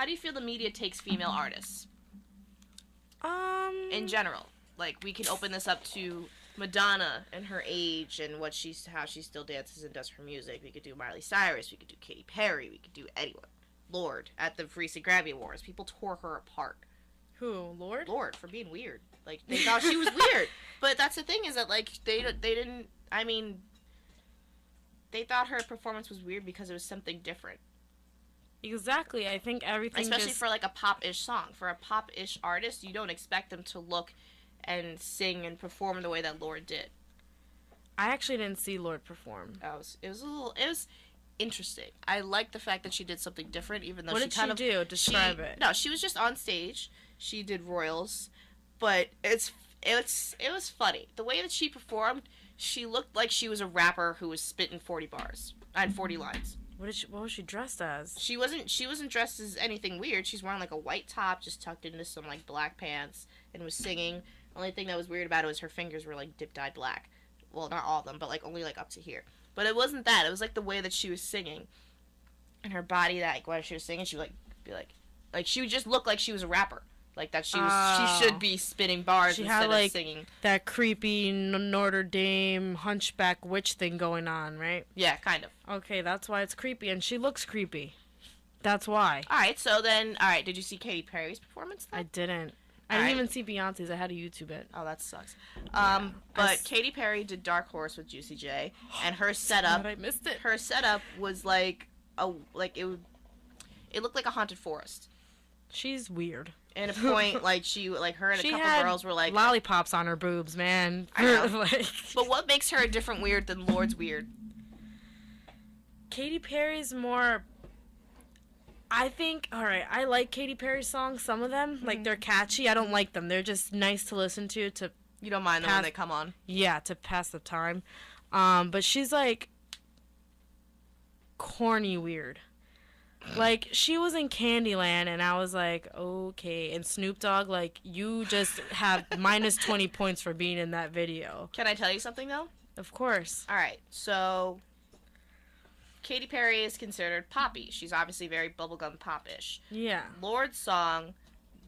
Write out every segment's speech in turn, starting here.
How do you feel the media takes female artists? In general. Like, we can open this up to Madonna and her age and how she still dances and does her music. We could do Miley Cyrus. We could do Katy Perry. We could do anyone. Lorde at the recent Grammy Awards. People tore her apart. Who? Lorde? Lorde, for being weird. Like, they thought she was weird. But that's the thing is that, like, they didn't, I mean, they thought her performance was weird because it was something different. Exactly. I think everything especially for, like, a pop-ish song. For a pop-ish artist, you don't expect them to look and sing and perform the way that Lorde did. I actually didn't see Lorde perform. It was interesting. I like the fact that she did something different, even though what did she do? Describe it. No, she was just on stage. She did Royals, but it was funny. The way that she performed, she looked like she was a rapper who was spitting 40 bars and 40 lines. What was she dressed as? She wasn't dressed as anything weird. She's wearing like a white top, just tucked into some like black pants, and was singing. The only thing that was weird about it was her fingers were like dip-dyed black. Well, not all of them, but like only like up to here. But it wasn't that. It was like the way that she was singing, and her body. That like when she was singing, she would like be like she would just look like she was a rapper. Like that she should be spitting bars instead of singing. That creepy Notre Dame hunchback witch thing going on, right? Yeah, kind of. Okay, that's why it's creepy, and she looks creepy. That's why. Alright, did you see Katy Perry's performance then? I didn't. I didn't even see Beyonce's. I had to YouTube it. Oh, that sucks. But Katy Perry did Dark Horse with Juicy J, and her setup. I missed it. Her setup was like it looked like a haunted forest. She's weird. And a point, her and a couple girls were like lollipops on her boobs, man. I know. But what makes her a different weird than Lorde's weird? Katy Perry's more. I think, alright, I like Katy Perry's songs, some of them. Mm-hmm. Like, they're catchy. I don't like them. They're just nice to listen to. You don't mind them when they come on? Yeah, to pass the time. But she's, like, corny weird. Like, she was in Candyland, and I was like, okay. And Snoop Dogg, like, you just have minus 20 points for being in that video. Can I tell you something, though? Of course. Alright, so Katy Perry is considered poppy. She's obviously very bubblegum pop-ish. Yeah. Lorde's song,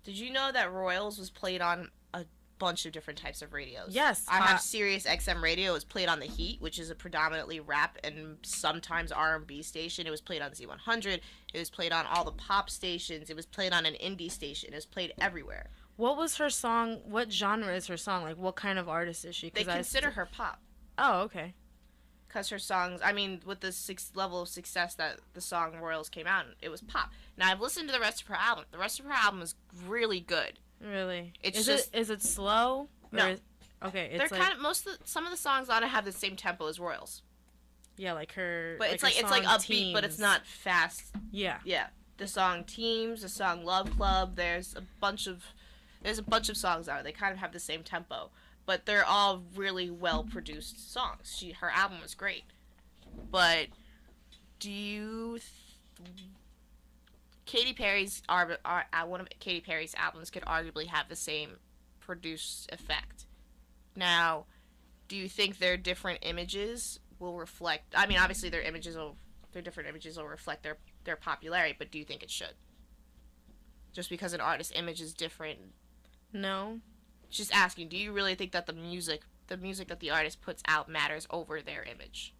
did you know that Royals was played on a bunch of different types of radios? Yes. I have Sirius XM radio. It was played on The Heat, which is a predominantly rap and sometimes R&B station. It was played on Z100. It was played on all the pop stations. It was played on an indie station. It was played everywhere. What was her song? What genre is her song? Like, what kind of artist is she? They consider her pop. Oh, okay. Because her songs, I mean, with the level of success that the song Royals came out, it was pop. Now, I've listened to the rest of her album. The rest of her album is really good. Really? Is it slow? No. Okay, they're kind of some of the songs on it have the same tempo as Royals. Yeah, like her. But it's like upbeat, Teams. but it's not fast. Yeah. Yeah. The song Teams, the song Love Club. There's a bunch of songs out. They kind of have the same tempo, but they're all really well produced songs. Her album was great, but Katy Perry's one of Katy Perry's albums could arguably have the same produced effect. Now, do you think their different images will reflect? I mean, obviously their different images will reflect their popularity, but do you think it should? Just because an artist's image is different? No. Just asking, do you really think that the music that the artist puts out matters over their image?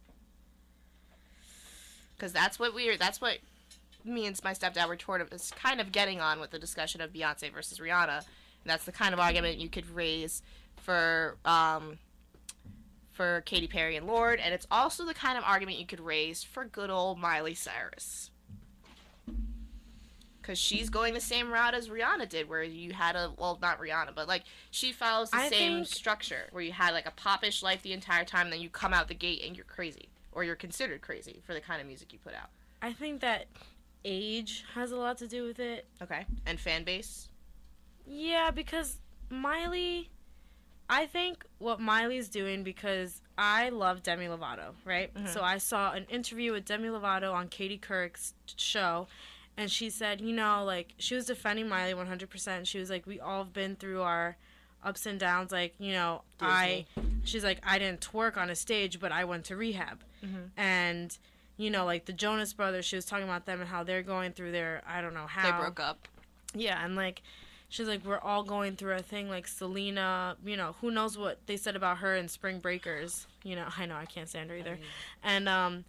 Because that's what me and my stepdad were kind of getting on with the discussion of Beyonce versus Rihanna. And that's the kind of argument you could raise for Katy Perry and Lorde, and it's also the kind of argument you could raise for good old Miley Cyrus. Because she's going the same route as Rihanna did, where you had not Rihanna, but, like, she follows the same structure, where you had, like, a pop-ish life the entire time, and then you come out the gate and you're crazy. Or you're considered crazy for the kind of music you put out. I think that age has a lot to do with it. Okay. And fan base? Yeah, because Miley... I think what Miley's doing, because I love Demi Lovato, right? Mm-hmm. So I saw an interview with Demi Lovato on Katie Couric's show, and she said, like, she was defending Miley 100%. She was like, we all have been through our ups and downs. Like, she's like, I didn't twerk on a stage, but I went to rehab. Mm-hmm. And, you know, like the Jonas Brothers, she was talking about them and how they're going through their, I don't know how. They broke up. Yeah, and like, she's like, we're all going through a thing. Like Selena, you know, who knows what they said about her in Spring Breakers. You know, I can't stand her either. And I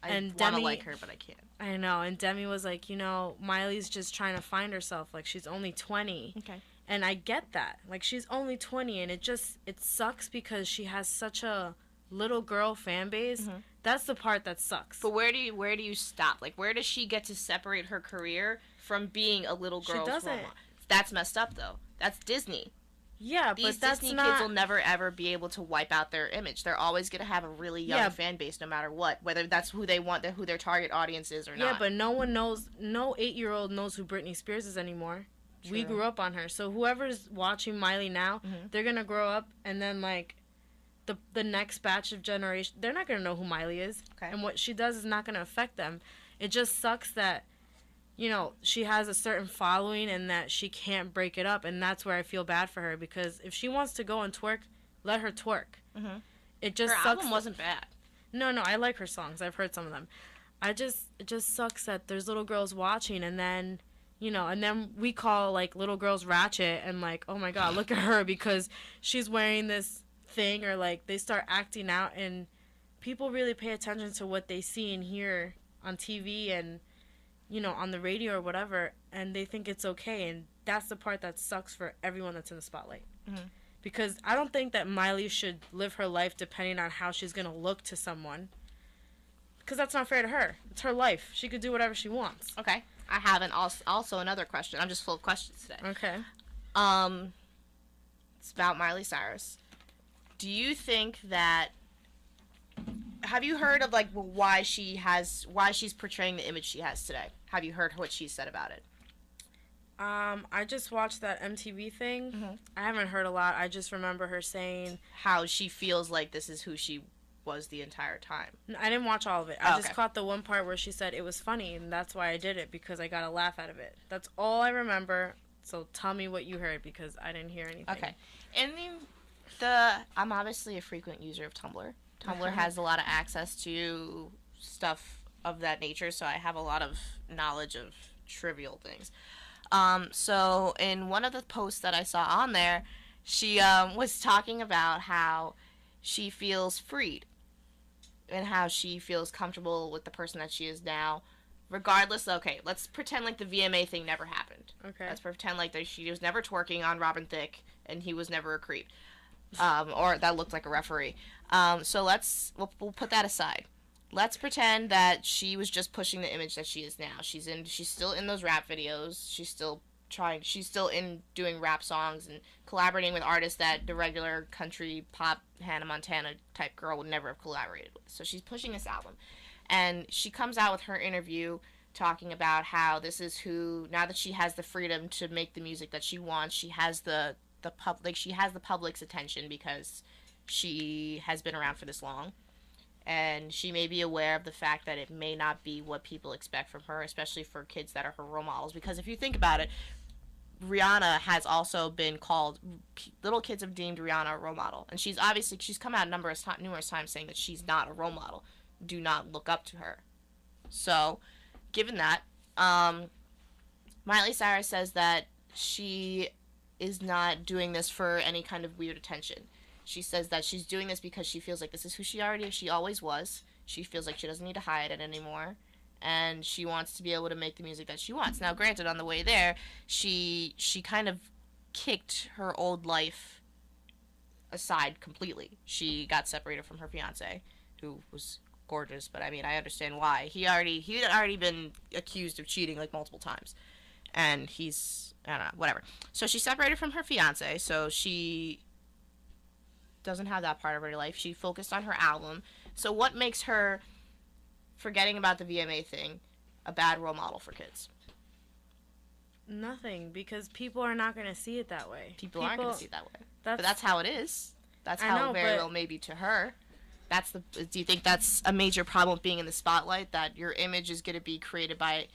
want to like her, but I can't. I know, and Demi was like, you know, Miley's just trying to find herself. Like, she's only 20. Okay. And I get that. Like, she's only 20, and it sucks because she has such a little girl fan base. Mm-hmm. That's the part that sucks. But where do you stop? Like, where does she get to separate her career from being a little girl's role model? That's messed up, though. That's Disney. Yeah, These but that's Disney not... kids will never, ever be able to wipe out their image. They're always going to have a really young fan base no matter what, whether that's who they want, who their target audience is or not. Yeah, but no one knows, no 8-year-old knows who Britney Spears is anymore. True. We grew up on her. So whoever's watching Miley now, they're going to grow up and then, like, the next batch of generation, they're not going to know who Miley is. Okay. And what she does is not going to affect them. It just sucks that, you know, she has a certain following and that she can't break it up, and that's where I feel bad for her, because if she wants to go and twerk, let her twerk. Mm-hmm. It just sucks. Her album wasn't bad. No, I like her songs. I've heard some of them. It just sucks that there's little girls watching, and then, you know, and then we call, like, little girls ratchet and, like, oh my God, look at her because she's wearing this thing, or, like, they start acting out, and people really pay attention to what they see and hear on TV and, you know, on the radio or whatever, and they think it's okay, and that's the part that sucks for everyone that's in the spotlight. Mm-hmm. Because I don't think that Miley should live her life depending on how she's going to look to someone, because that's not fair to her. It's her life. She could do whatever she wants. Okay. I have also another question. I'm just full of questions today. Okay. It's about Miley Cyrus. Do you think that... Have you heard of, like, why she's portraying the image she has today? Have you heard what she said about it? I just watched that MTV thing. Mm-hmm. I haven't heard a lot. I just remember her saying how she feels like this is who she was the entire time. I didn't watch all of it. I just caught the one part where she said it was funny, and that's why I did it, because I got a laugh out of it. That's all I remember. So tell me what you heard, because I didn't hear anything. Okay. And I'm obviously a frequent user of Tumblr. Tumblr has a lot of access to stuff of that nature, so I have a lot of knowledge of trivial things. So in one of the posts that I saw on there, she was talking about how she feels freed and how she feels comfortable with the person that she is now, regardless. Okay, let's pretend like the VMA thing never happened. Okay. Let's pretend like she was never twerking on Robin Thicke and he was never a creep. Or that looked like a referee. So we'll put that aside. Let's pretend that she was just pushing the image that she is now. She's still in those rap videos. She's still doing rap songs and collaborating with artists that the regular country pop Hannah Montana type girl would never have collaborated with. So she's pushing this album. And she comes out with her interview talking about how this is who, now that she has the freedom to make the music that she wants, she has the public's attention because she has been around for this long, and she may be aware of the fact that it may not be what people expect from her, especially for kids that are her role models. Because if you think about it, Rihanna has also been called, little kids have deemed Rihanna a role model, and she's come out numerous times saying that she's not a role model. Do not look up to her. So, given that, Miley Cyrus says that she is not doing this for any kind of weird attention. She says that she's doing this because she feels like this is who she always was. She feels like she doesn't need to hide it anymore, and she wants to be able to make the music that she wants. Now, granted, on the way there, she kind of kicked her old life aside completely. She got separated from her fiance, who was gorgeous, but I mean, I understand why. He had already been accused of cheating like multiple times, and he's, I don't know, whatever. So she separated from her fiance, so she doesn't have that part of her life. She focused on her album. So what makes her, forgetting about the VMA thing, a bad role model for kids? Nothing, because people are not going to see it that way. People aren't going to see it that way. But that's how it is. That's how it very well may be to her. Do you think that's a major problem with being in the spotlight, that your image is going to be created by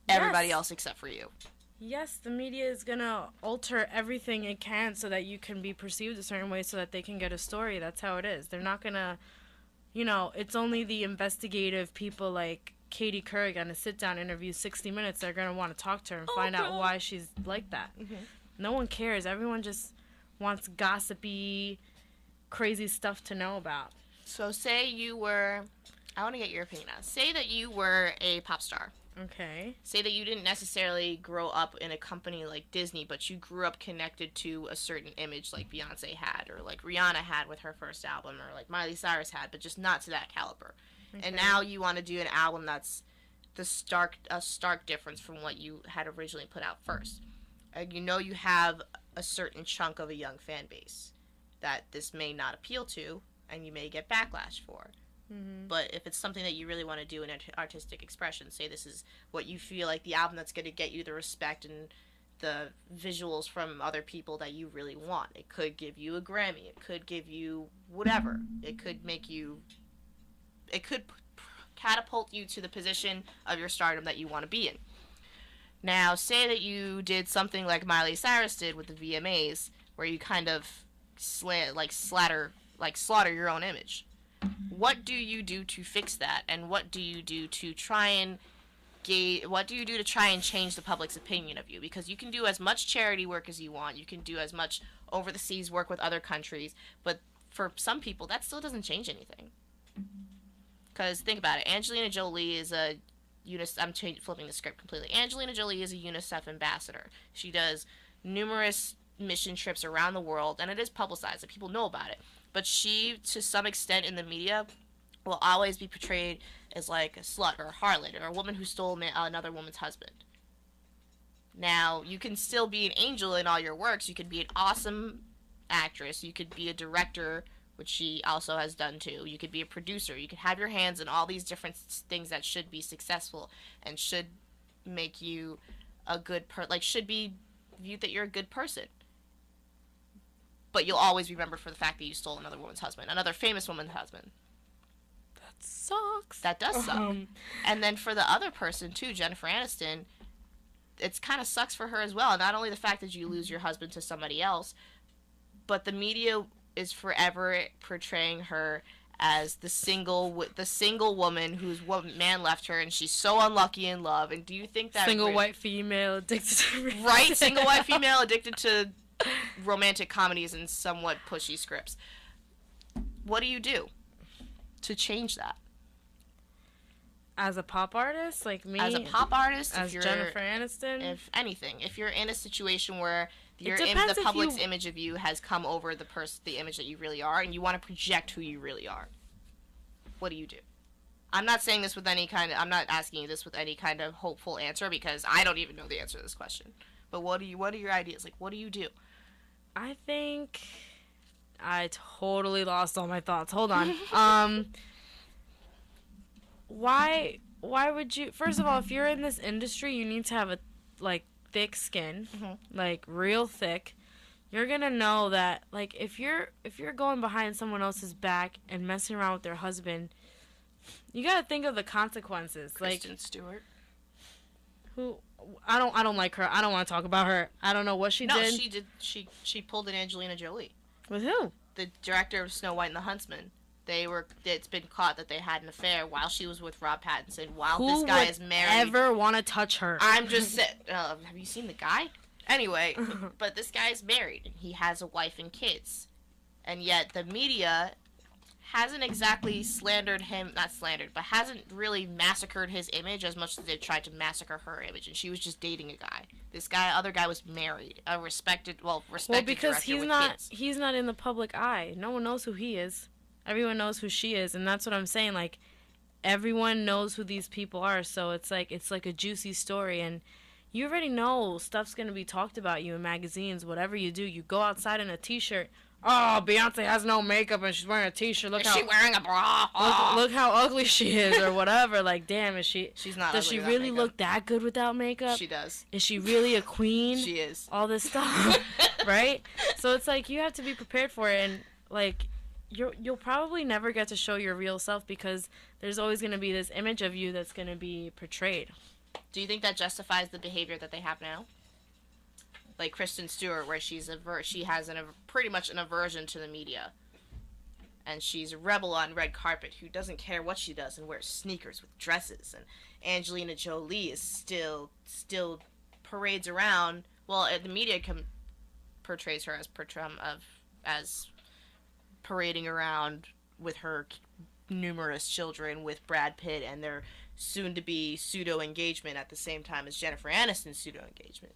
everybody else except for you? Yes, the media is going to alter everything it can so that you can be perceived a certain way so that they can get a story. That's how it is. They're not going to you know, it's only the investigative people like Katie Couric on a sit-down interview, 60 Minutes, that are going to want to talk to her and find out why she's like that. Mm-hmm. No one cares. Everyone just wants gossipy, crazy stuff to know about. So say you were, I want to get your opinion on, say that you were a pop star. Okay. Say that you didn't necessarily grow up in a company like Disney, but you grew up connected to a certain image like Beyonce had, or like Rihanna had with her first album, or like Miley Cyrus had, but just not to that caliber. Okay. And now you want to do an album that's a stark difference from what you had originally put out first. You know you have a certain chunk of a young fan base that this may not appeal to, and you may get backlash for. Mm-hmm. But if it's something that you really want to do in artistic expression, say this is what you feel like the album that's going to get you the respect and the visuals from other people that you really want. It could give you a Grammy. It could give you whatever. It could catapult you to the position of your stardom that you want to be in. Now, say that you did something like Miley Cyrus did with the VMAs, where you kind of slaughter your own image. What do you do to fix that, and what do you do to try and change the public's opinion of you? Because you can do as much charity work as you want, you can do as much over the seas work with other countries, but for some people that still doesn't change anything. Because think about it, Angelina Jolie is a flipping the script completely. Angelina Jolie is a UNICEF ambassador. She does numerous mission trips around the world, and it is publicized, and people know about it. But she, to some extent in the media, will always be portrayed as like a slut or a harlot or a woman who stole another woman's husband. Now, you can still be an angel in all your works. You could be an awesome actress. You could be a director, which she also has done too. You could be a producer. You could have your hands in all these different things that should be successful and should make you a good should be viewed that you're a good person. But you'll always be remembered for the fact that you stole another woman's husband, another famous woman's husband. That sucks. That does suck. And then for the other person, too, Jennifer Aniston, it's kind of sucks for her as well. Not only the fact that you lose your husband to somebody else, but the media is forever portraying her as the single woman whose man left her, and she's so unlucky in love. And do you think that single white female addicted to right? Single white female addicted to romantic comedies and somewhat pushy scripts. What do you do to change that? As a pop artist, like me? As a pop artist? As Jennifer Aniston? If anything. If you're in a situation where the public's image of you has come over the image that you really are, and you want to project who you really are, what do you do? I'm not saying this with I'm not asking you this with any kind of hopeful answer, because I don't even know the answer to this question. But what are your ideas? Like, what do you do? I think I totally lost all my thoughts. Hold on. Why would you? First of all, if you're in this industry, you need to have a thick skin, like real thick. You're gonna know that if you're going behind someone else's back and messing around with their husband, you gotta think of the consequences. Kristen Stewart. Who? I don't like her. I don't want to talk about her. I don't know what she did. No, she did. She pulled an Angelina Jolie. With who? The director of Snow White and the Huntsman. It's been caught that they had an affair while she was with Rob Pattinson. This guy is married. Who would ever want to touch her? I'm just have you seen the guy? Anyway, but this guy's married and he has a wife and kids, and yet the media hasn't exactly hasn't really massacred his image as much as they tried to massacre her image, and she was just dating a guy. Other guy was married, a respected because director he's not in the public eye. No one knows who he is. Everyone knows who she is, and that's what I'm saying. Everyone knows who these people are, so it's like a juicy story, and you already know stuff's gonna be talked about you in magazines. Whatever you do, you go outside in a t-shirt. Oh, Beyonce has no makeup and she's wearing a t-shirt. Is she wearing a bra? Look how ugly she is, or whatever. Damn, she's not. Does she really look that good without makeup? She does. Is she really a queen? She is. All this stuff, right? So it's you have to be prepared for it, and you'll probably never get to show your real self because there's always going to be this image of you that's going to be portrayed. Do you think that justifies the behavior that they have now? Like Kristen Stewart, where she has pretty much an aversion to the media. and she's a rebel on red carpet who doesn't care what she does and wears sneakers with dresses. And Angelina Jolie is still parades around. Well, the media portrays her as parading around with her numerous children with Brad Pitt and their soon-to-be pseudo-engagement at the same time as Jennifer Aniston's pseudo-engagement.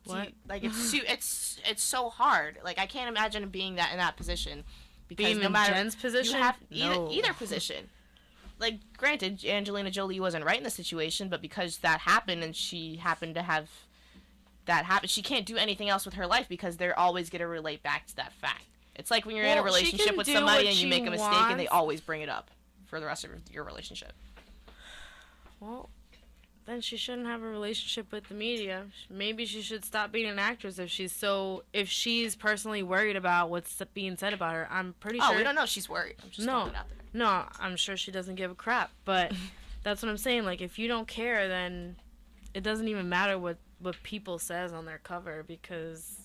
What? See, like, it's so hard. Like, I can't imagine being in that position. Because being no in matter, Jen's position? You have No. either position. Like, granted, Angelina Jolie wasn't right in the situation, but because that happened and she happened to have that happen, she can't do anything else with her life because they're always going to relate back to that fact. It's like when you're in a relationship with somebody and you make a mistake and they always bring it up for the rest of your relationship. Well, then she shouldn't have a relationship with the media. Maybe she should stop being an actress if she's personally worried about what's being said about her. I'm pretty sure. Oh, we don't know if she's worried. I'm just throwing it out there. No, I'm sure she doesn't give a crap. But that's what I'm saying. Like, if you don't care, then it doesn't even matter what people says on their cover because,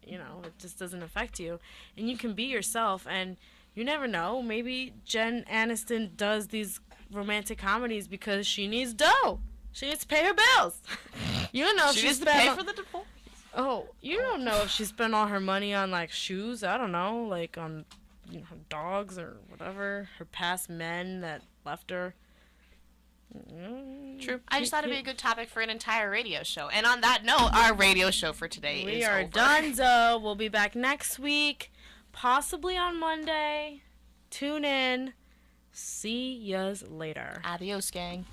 you know, it just doesn't affect you. And you can be yourself, and you never know. Maybe Jen Aniston does these romantic comedies because she needs dough. She needs to pay her bills. You don't know if she needs to pay for the divorce. Oh, you don't know if she spent all her money on, like, shoes. I don't know, like, on, you know, her dogs or whatever. Her past men that left her. True. I just thought it'd be a good topic for an entire radio show. And on that note, our radio show for today is over. We are donezo. We'll be back next week, possibly on Monday. Tune in. See yas later. Adios, gang.